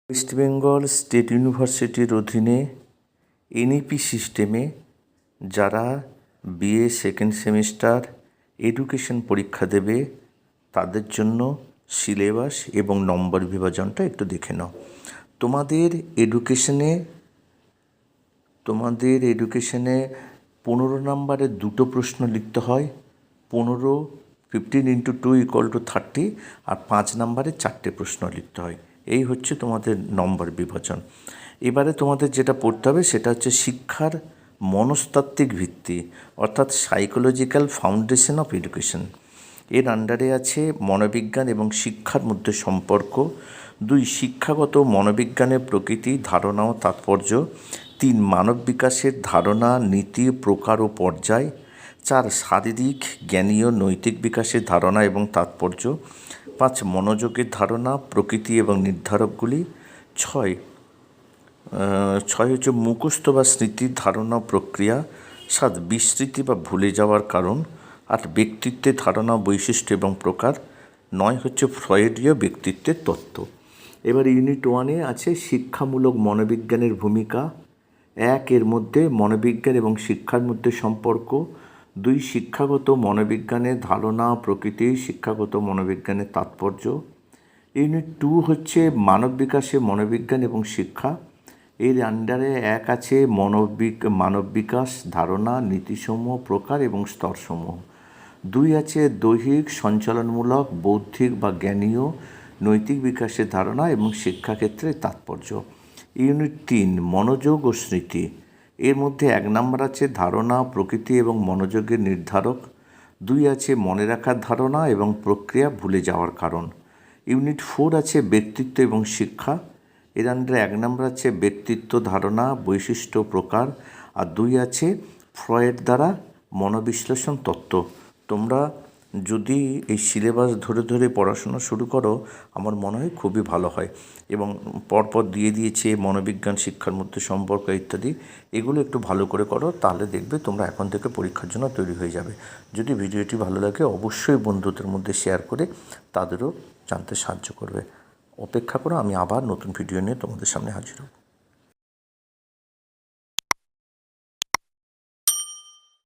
West Bengal state ইউনিভার্সিটির অধীনে NEP সিস্টেমে যারা বিএ সেকেন্ড সেমিস্টার এডুকেশন পরীক্ষা দেবে তাদের জন্য সিলেবাস এবং নম্বর বিভাজনটা একটু দেখে নাও। তোমাদের এডুকেশনে 15 নম্বরের দুটো প্রশ্ন লিখতে হয়। 15 × 2 = 30 আর 5 নম্বরে 4টে প্রশ্ন লিখতে হয়। এই হচ্ছে তোমাদের নম্বর বিভাজন। এবারে তোমাদের যেটা পড়তে হবে সেটা হচ্ছে শিক্ষার মনস্তাত্ত্বিক ভিত্তি, অর্থাৎ সাইকোলজিক্যাল ফাউন্ডেশন অফ এডুকেশন। এর আন্ডারে আছে মনোবিজ্ঞান এবং শিক্ষার মধ্যে সম্পর্ক। 2 শিক্ষাগত মনোবিজ্ঞানের প্রকৃতি, ধারণা ও তাৎপর্য। 3 মানব বিকাশের ধারণা, নীতি, প্রকার ও পর্যায়। 4 শারীরিক, জ্ঞানীয়, নৈতিক বিকাশের ধারণা এবং তাৎপর্য। 5 মনোযোগের ধারণা, প্রকৃতি এবং নির্ধারকগুলি। 6 হচ্ছে মুখস্থ বা স্মৃতির ধারণা, প্রক্রিয়া। 7 বিস্মৃতি বা ভুলে যাওয়ার কারণ। 8 ব্যক্তিত্বের ধারণা, বৈশিষ্ট্য এবং প্রকার। 9 হচ্ছে ফ্রয়েডীয় ব্যক্তিত্বের তত্ত্ব। এবার ইউনিট 1-এ আছে শিক্ষামূলক মনোবিজ্ঞানের ভূমিকা। 1 এর মধ্যে মনোবিজ্ঞান এবং শিক্ষার মধ্যে সম্পর্ক। 2 শিক্ষাগত মনোবিজ্ঞানের ধারণা, প্রকৃতি, শিক্ষাগত মনোবিজ্ঞানের তাৎপর্য। ইউনিট 2 হচ্ছে মানব বিকাশে মনোবিজ্ঞান এবং শিক্ষা। এর আন্ডারে 1 আছে মানব বিকাশ, ধারণা, নীতিসমূহ, প্রকার এবং স্তরসমূহ। 2 আছে দৈহিক, সঞ্চালনমূলক, বৌদ্ধিক বা জ্ঞানীয়, নৈতিক বিকাশের ধারণা এবং শিক্ষাক্ষেত্রে তাৎপর্য। ইউনিট 3 মনোযোগ ও স্মৃতি। এর মধ্যে 1 নম্বর আছে ধারণা, প্রকৃতি এবং মনোযোগের নির্ধারক। 2 আছে মনে রাখার ধারণা এবং প্রক্রিয়া, ভুলে যাওয়ার কারণ। ইউনিট 4 আছে ব্যক্তিত্ব এবং শিক্ষা। এর আন্ডারে 1 নম্বর আছে ব্যক্তিত্ব, ধারণা, বৈশিষ্ট্য, প্রকার। আর 2 আছে ফ্রয়েড দ্বারা মনোবিশ্লেষণ তত্ত্ব। তোমরা যদি এই সিলেবাস ধরে ধরে পড়াশোনা শুরু করো আমার মনে হয় খুবই ভালো হয়। এবং পরপর দিয়ে দিয়েছে মনোবিজ্ঞান, শিক্ষার মধ্যে সম্পর্ক ইত্যাদি। এগুলো একটু ভালো করে করো, তাহলে দেখবে তোমরা এখন থেকে পরীক্ষার জন্য তৈরি হয়ে যাবে। যদি ভিডিওটি ভালো লাগে অবশ্যই বন্ধুদের মধ্যে শেয়ার করে তাদেরও জানতে সাহায্য করবে। অপেক্ষা করো, আমি আবার নতুন ভিডিও নিয়ে তোমাদের সামনে হাজির হব।